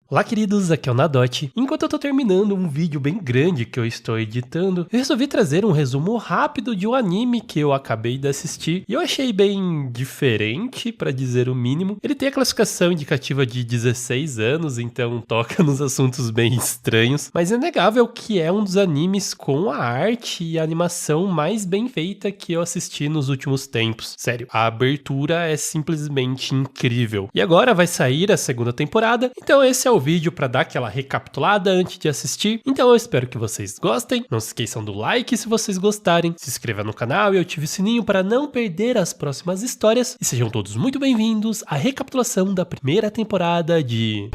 Olá queridos, aqui é o Nadote. Enquanto eu tô terminando um vídeo bem grande que eu estou editando, eu resolvi trazer um resumo rápido de um anime que eu acabei de assistir e eu achei bem diferente, pra dizer o mínimo. Ele tem a classificação indicativa de 16 anos, então toca nos assuntos bem estranhos, mas é inegável que é um dos animes com a arte e a animação mais bem feita que eu assisti nos últimos tempos. Sério, a abertura é simplesmente incrível. E agora vai sair a segunda temporada, então esse é o vídeo para dar aquela recapitulada antes de assistir. Então eu espero que vocês gostem. Não se esqueçam do like se vocês gostarem. Se inscreva no canal e ative o sininho para não perder as próximas histórias. E sejam todos muito bem-vindos à recapitulação da primeira temporada de...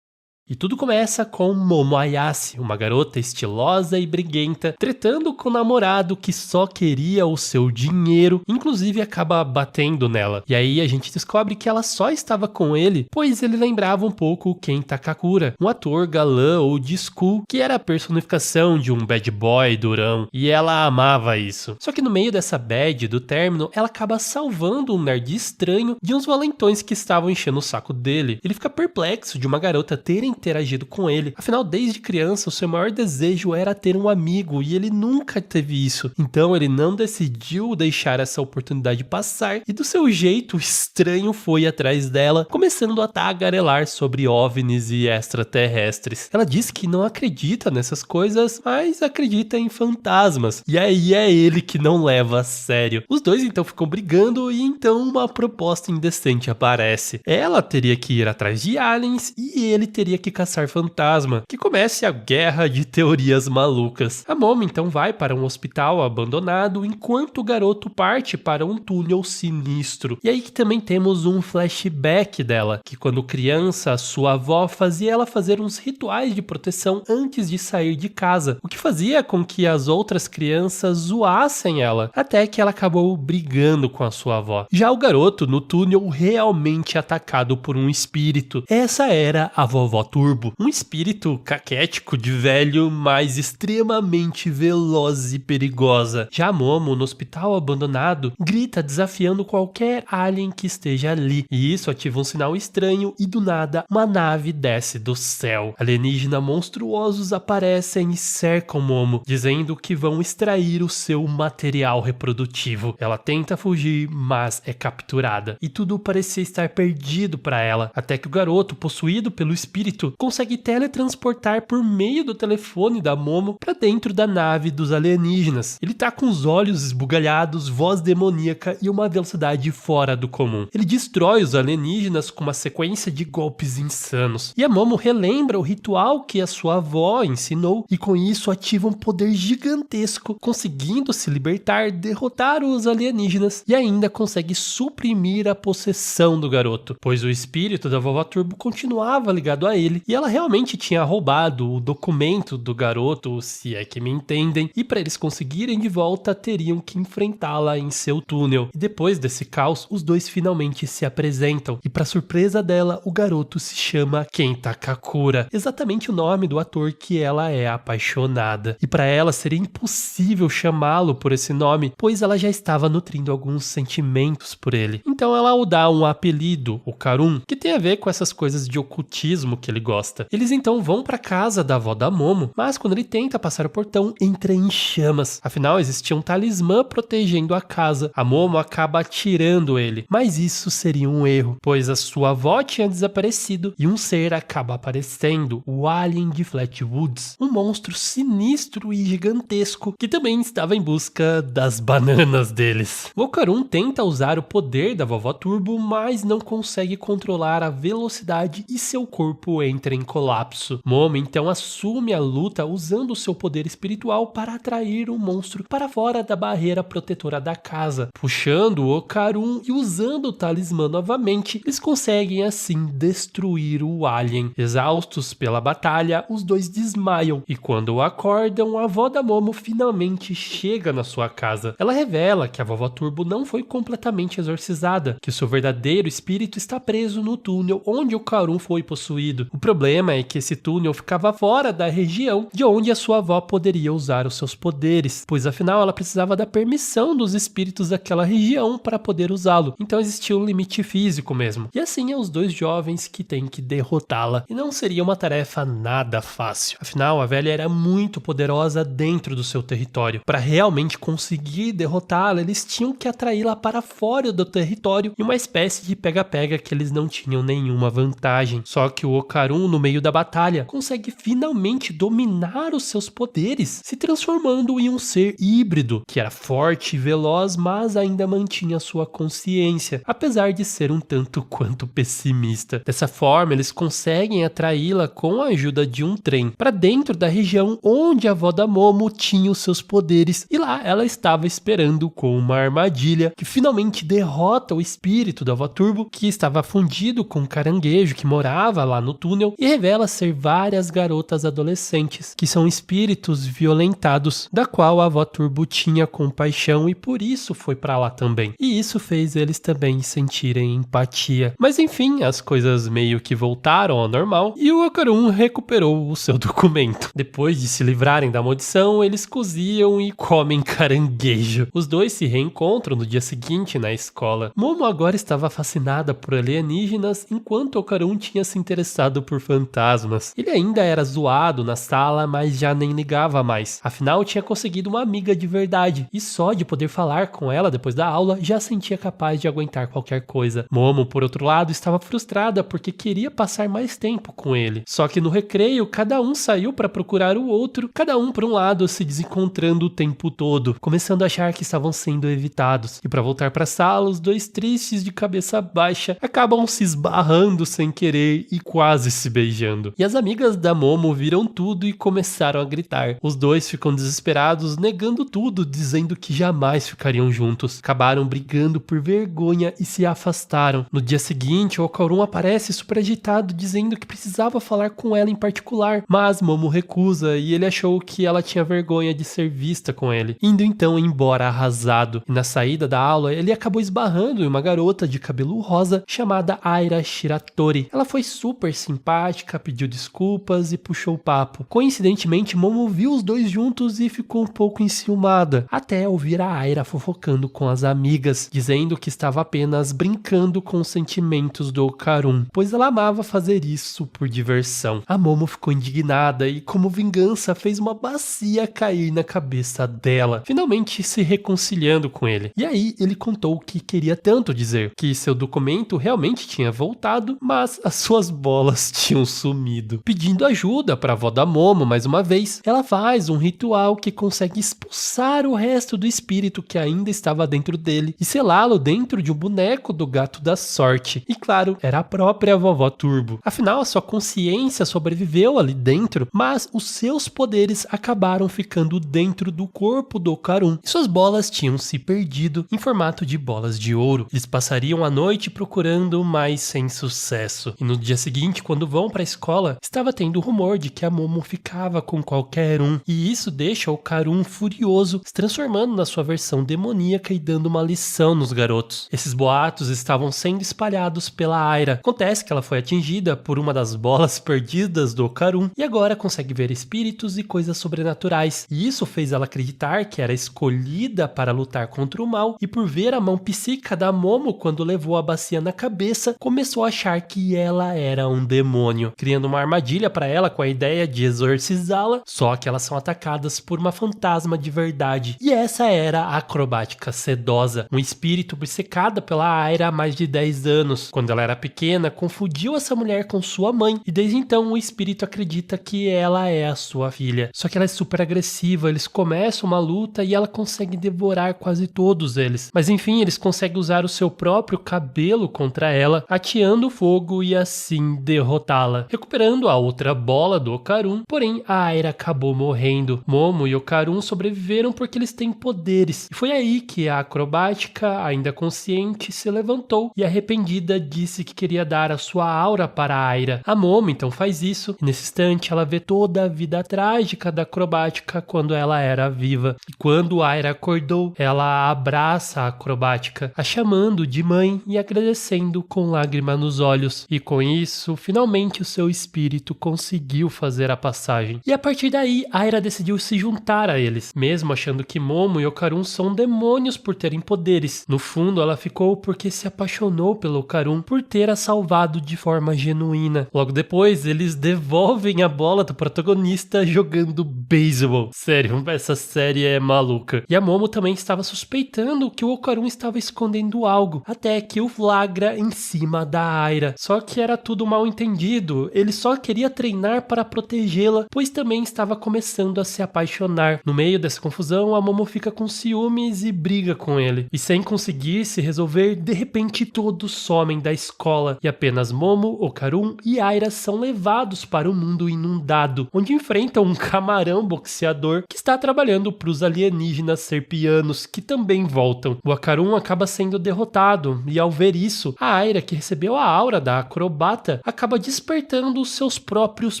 E tudo começa com Momo Ayase, uma garota estilosa e briguenta, tretando com o namorado que só queria o seu dinheiro, inclusive acaba batendo nela. E aí a gente descobre que ela só estava com ele, pois ele lembrava um pouco o Kenta Kakura, um ator galã old school, que era a personificação de um bad boy durão, e ela amava isso. Só que no meio dessa bad do término, ela acaba salvando um nerd estranho de uns valentões que estavam enchendo o saco dele. Ele fica perplexo de uma garota ter interagido com ele. Afinal, desde criança, o seu maior desejo era ter um amigo e ele nunca teve isso. Então, ele não decidiu deixar essa oportunidade passar e do seu jeito estranho foi atrás dela, começando a tagarelar sobre OVNIs e extraterrestres. Ela diz que não acredita nessas coisas, mas acredita em fantasmas. E aí é ele que não leva a sério. Os dois então ficam brigando e então uma proposta indecente aparece. Ela teria que ir atrás de aliens e ele teria que caçar fantasma, que comece a guerra de teorias malucas. A Momo então vai para um hospital abandonado, enquanto o garoto parte para um túnel sinistro. E aí que também temos um flashback dela, que quando criança, sua avó fazia ela fazer uns rituais de proteção antes de sair de casa, o que fazia com que as outras crianças zoassem ela, até que ela acabou brigando com a sua avó. Já o garoto no túnel realmente atacado por um espírito. Essa era a vovó Turbo, um espírito caquético de velho, mas extremamente veloz e perigosa. Já a Momo, no hospital abandonado, grita desafiando qualquer alien que esteja ali, e isso ativa um sinal estranho e do nada uma nave desce do céu. Alienígenas monstruosos aparecem e cercam Momo, dizendo que vão extrair o seu material reprodutivo. Ela tenta fugir, mas é capturada, e tudo parecia estar perdido para ela, até que o garoto, possuído pelo espírito, consegue teletransportar por meio do telefone da Momo para dentro da nave dos alienígenas. Ele tá com os olhos esbugalhados, voz demoníaca e uma velocidade fora do comum. Ele destrói os alienígenas com uma sequência de golpes insanos. E a Momo relembra o ritual que a sua avó ensinou e com isso ativa um poder gigantesco, conseguindo se libertar, derrotar os alienígenas e ainda consegue suprimir a possessão do garoto, pois o espírito da vovó Turbo continuava ligado a ele e ela realmente tinha roubado o documento do garoto, se é que me entendem, e para eles conseguirem de volta teriam que enfrentá-la em seu túnel. E depois desse caos, os dois finalmente se apresentam e para surpresa dela, o garoto se chama Kenta Kakura, exatamente o nome do ator que ela é apaixonada. E para ela seria impossível chamá-lo por esse nome, pois ela já estava nutrindo alguns sentimentos por ele. Então ela o dá um apelido, o Karun, que tem a ver com essas coisas de ocultismo que ele gosta. Eles então vão para casa da avó da Momo, mas quando ele tenta passar o portão, entra em chamas. Afinal, existia um talismã protegendo a casa. A Momo acaba atirando ele, mas isso seria um erro, pois a sua avó tinha desaparecido e um ser acaba aparecendo, o Alien de Flatwoods, um monstro sinistro e gigantesco que também estava em busca das bananas deles. O Karun tenta usar o poder da vovó Turbo, mas não consegue controlar a velocidade e seu corpo entra em colapso. Momo então assume a luta usando seu poder espiritual para atrair o monstro para fora da barreira protetora da casa. Puxando o Karun e usando o talismã novamente, eles conseguem assim destruir o alien. Exaustos pela batalha, os dois desmaiam e quando acordam, a avó da Momo finalmente chega na sua casa. Ela revela que a vovó Turbo não foi completamente exorcizada, que o seu verdadeiro espírito está preso no túnel onde o Karun foi possuído. O problema é que esse túnel ficava fora da região de onde a sua avó poderia usar os seus poderes, pois afinal ela precisava da permissão dos espíritos daquela região para poder usá-lo. Então existia um limite físico mesmo. E assim é os dois jovens que têm que derrotá-la. E não seria uma tarefa nada fácil. Afinal, a velha era muito poderosa dentro do seu território. Para realmente conseguir derrotá-la, eles tinham que atraí-la para fora do território em uma espécie de pega-pega que eles não tinham nenhuma vantagem. Só que o Ocarun, no meio da batalha, consegue finalmente dominar os seus poderes, se transformando em um ser híbrido, que era forte e veloz, mas ainda mantinha sua consciência, apesar de ser um tanto quanto pessimista. Dessa forma, eles conseguem atraí-la com a ajuda de um trem para dentro da região onde a avó da Momo tinha os seus poderes, e lá ela estava esperando com uma armadilha que finalmente derrota o espírito da avó Turbo, que estava fundido com um caranguejo que morava lá no túnel, e revela ser várias garotas adolescentes, que são espíritos violentados, da qual a avó Turbo tinha compaixão e por isso foi pra lá também. E isso fez eles também sentirem empatia. Mas enfim, as coisas meio que voltaram ao normal e o Ocarun recuperou o seu documento. Depois de se livrarem da maldição, eles cozinham e comem caranguejo. Os dois se reencontram no dia seguinte na escola. Momo agora estava fascinada por alienígenas, enquanto Ocarun tinha se interessado por fantasmas. Ele ainda era zoado na sala, mas já nem ligava mais. Afinal, tinha conseguido uma amiga de verdade, e só de poder falar com ela depois da aula, já sentia capaz de aguentar qualquer coisa. Momo, por outro lado, estava frustrada porque queria passar mais tempo com ele. Só que no recreio, cada um saiu para procurar o outro, cada um por um lado se desencontrando o tempo todo, começando a achar que estavam sendo evitados. E para voltar para a sala, os dois tristes de cabeça baixa acabam se esbarrando sem querer e quase se beijando. E as amigas da Momo viram tudo e começaram a gritar. Os dois ficam desesperados, negando tudo, dizendo que jamais ficariam juntos. Acabaram brigando por vergonha e se afastaram. No dia seguinte, o Ocarun aparece super agitado, dizendo que precisava falar com ela em particular, mas Momo recusa e ele achou que ela tinha vergonha de ser vista com ele, indo então embora arrasado. E na saída da aula, ele acabou esbarrando em uma garota de cabelo rosa chamada Aira Shiratori. Ela foi super simpática, pediu desculpas e puxou o papo. Coincidentemente, Momo viu os dois juntos e ficou um pouco enciumada, até ouvir a Aira fofocando com as amigas, dizendo que estava apenas brincando com os sentimentos do Ocarun, pois ela amava fazer isso por diversão. A Momo ficou indignada e, como vingança, fez uma bacia cair na cabeça dela, finalmente se reconciliando com ele. E aí ele contou o que queria tanto dizer, que seu documento realmente tinha voltado, mas as suas bolas tinham sumido. Pedindo ajuda para a avó da Momo mais uma vez, ela faz um ritual que consegue expulsar o resto do espírito que ainda estava dentro dele e selá-lo dentro de um boneco do gato da sorte. E claro, era a própria vovó Turbo. Afinal, a sua consciência sobreviveu ali dentro, mas os seus poderes acabaram ficando dentro do corpo do Ocarun e suas bolas tinham se perdido em formato de bolas de ouro. Eles passariam a noite procurando, mas sem sucesso. E no dia seguinte, quando vão para a escola, estava tendo o rumor de que a Momo ficava com qualquer um, e isso deixa o Ocarun furioso, se transformando na sua versão demoníaca e dando uma lição nos garotos. Esses boatos estavam sendo espalhados pela Aira. Acontece que ela foi atingida por uma das bolas perdidas do Ocarun e agora consegue ver espíritos e coisas sobrenaturais. E isso fez ela acreditar que era escolhida para lutar contra o mal, e por ver a mão psíquica da Momo quando levou a bacia na cabeça, começou a achar que ela era um demônio, criando uma armadilha para ela com a ideia de exorcizá-la, só que elas são atacadas por uma fantasma de verdade. E essa era a acrobática sedosa, um espírito obcecada pela Aira há mais de 10 anos. Quando ela era pequena, confundiu essa mulher com sua mãe, e desde então o espírito acredita que ela é a sua filha. Só que ela é super agressiva, eles começam uma luta e ela consegue devorar quase todos eles. Mas enfim, eles conseguem usar o seu próprio cabelo contra ela, ateando fogo e assim derrotá-la, recuperando a outra bola do Ocarun. Porém, a Aira acabou morrendo. Momo e Ocarun sobreviveram porque eles têm poderes. E foi aí que a acrobática, ainda consciente, se levantou e arrependida disse que queria dar a sua aura para a Aira. A Momo então faz isso e nesse instante ela vê toda a vida trágica da acrobática quando ela era viva. E quando a Aira acordou, ela abraça a acrobática, a chamando de mãe e agradecendo com lágrima nos olhos. E com isso, finalmente finalmente o seu espírito conseguiu fazer a passagem. E a partir daí, Aira decidiu se juntar a eles, mesmo achando que Momo e Okarun são demônios por terem poderes. No fundo, ela ficou porque se apaixonou pelo Okarun por ter a salvado de forma genuína. Logo depois, eles devolvem a bola do protagonista jogando beisebol. Sério, essa série é maluca. E a Momo também estava suspeitando que o Okarun estava escondendo algo, até que o flagra em cima da Aira. Só que era tudo mal entendido, ele só queria treinar para protegê-la, pois também estava começando a se apaixonar. No meio dessa confusão, a Momo fica com ciúmes e briga com ele. E sem conseguir se resolver, de repente todos somem da escola e apenas Momo, Okarun e Aira são levados para o mundo inundado, onde enfrentam um camarão boxeador que está trabalhando para os alienígenas serpianos, que também voltam. O Okarun acaba sendo derrotado e ao ver isso, a Aira, que recebeu a aura da acrobata, acaba despertando os seus próprios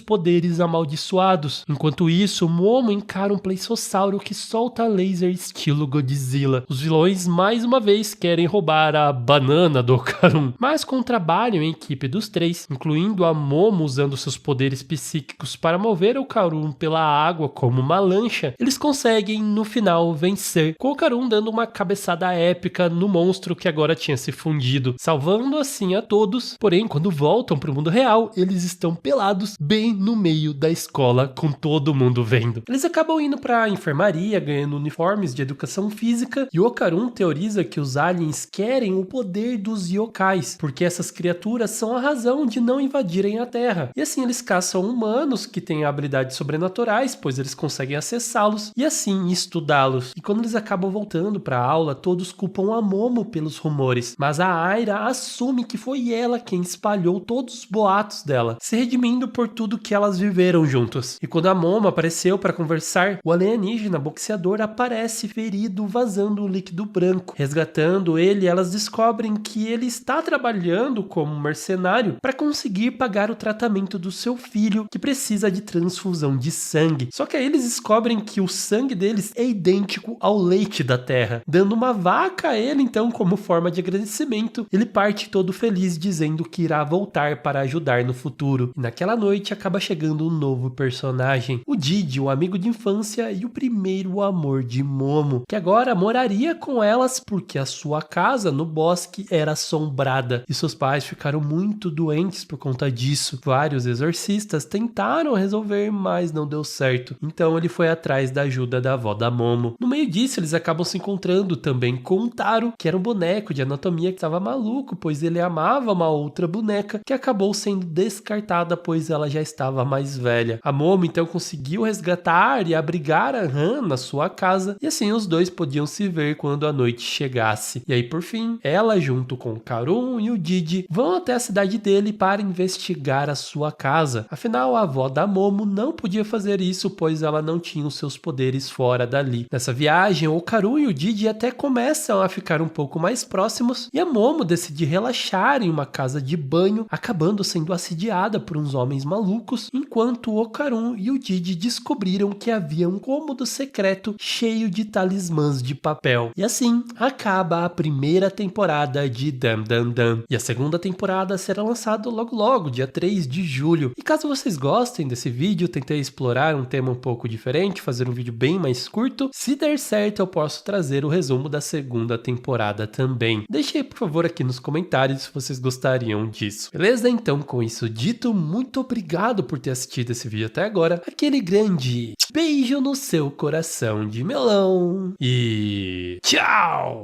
poderes amaldiçoados. Enquanto isso, Momo encara um pleissossauro que solta laser estilo Godzilla. Os vilões mais uma vez querem roubar a banana do Okarun, mas com o trabalho em equipe dos três, incluindo a Momo usando seus poderes psíquicos para mover o Okarun pela água como uma lancha, eles conseguem no final vencer, com o Okarun dando uma cabeçada épica no monstro que agora tinha se fundido, salvando assim a todos. Porém, quando voltam para o mundo real, eles estão pelados bem no meio da escola, com todo mundo vendo. Eles acabam indo para a enfermaria, ganhando uniformes de educação física, e o Okarun teoriza que os aliens querem o poder dos yokais, porque essas criaturas são a razão de não invadirem a Terra. E assim eles caçam humanos que têm habilidades sobrenaturais, pois eles conseguem acessá-los e assim estudá-los. E quando eles acabam voltando para a aula, todos culpam a Momo pelos rumores, mas a Aira assume que foi ela quem espalhou todos os boatos dela, se redimindo por tudo que elas viveram juntos. E quando a Momo apareceu para conversar, o alienígena boxeador aparece ferido, vazando um líquido branco. Resgatando ele, elas descobrem que ele está trabalhando como mercenário para conseguir pagar o tratamento do seu filho, que precisa de transfusão de sangue. Só que aí eles descobrem que o sangue deles é idêntico ao leite da terra, dando uma vaca a ele. Então, como forma de agradecimento, ele parte todo feliz dizendo que irá voltar para ajudar no futuro. E naquela noite acaba chegando um novo personagem, o Didi, o amigo de infância e o primeiro amor de Momo, que agora moraria com elas porque a sua casa no bosque era assombrada e seus pais ficaram muito doentes por conta disso. Vários exorcistas tentaram resolver, mas não deu certo. Então ele foi atrás da ajuda da avó da Momo. No meio disso, eles acabam se encontrando também com o Taro, que era um boneco de anatomia que estava maluco, pois ele amava uma outra boneca que acabou sendo descartada, pois ela já estava mais velha. A Momo então conseguiu resgatar e abrigar a Han na sua casa, e assim os dois podiam se ver quando a noite chegasse. E aí por fim, ela junto com o Karun e o Didi vão até a cidade dele para investigar a sua casa. Afinal, a avó da Momo não podia fazer isso, pois ela não tinha os seus poderes fora dali. Nessa viagem, o Karun e o Didi até começam a ficar um pouco mais próximos, e a Momo decide relaxar em uma casa de banho, acabando sendo assediada por uns homens malucos, enquanto o Okarun e o Didi descobriram que havia um cômodo secreto cheio de talismãs de papel. E assim, acaba a primeira temporada de Dandadan. E a segunda temporada será lançada logo, dia 3 de julho. E caso vocês gostem desse vídeo, tentei explorar um tema um pouco diferente, fazer um vídeo bem mais curto. Se der certo, eu posso trazer o resumo da segunda temporada também. Deixe aí, por favor, aqui nos comentários se vocês gostariam disso. Beleza? Então, com isso dito, muito obrigado por ter assistido esse vídeo até agora. Aquele grande beijo no seu coração de melão. E tchau!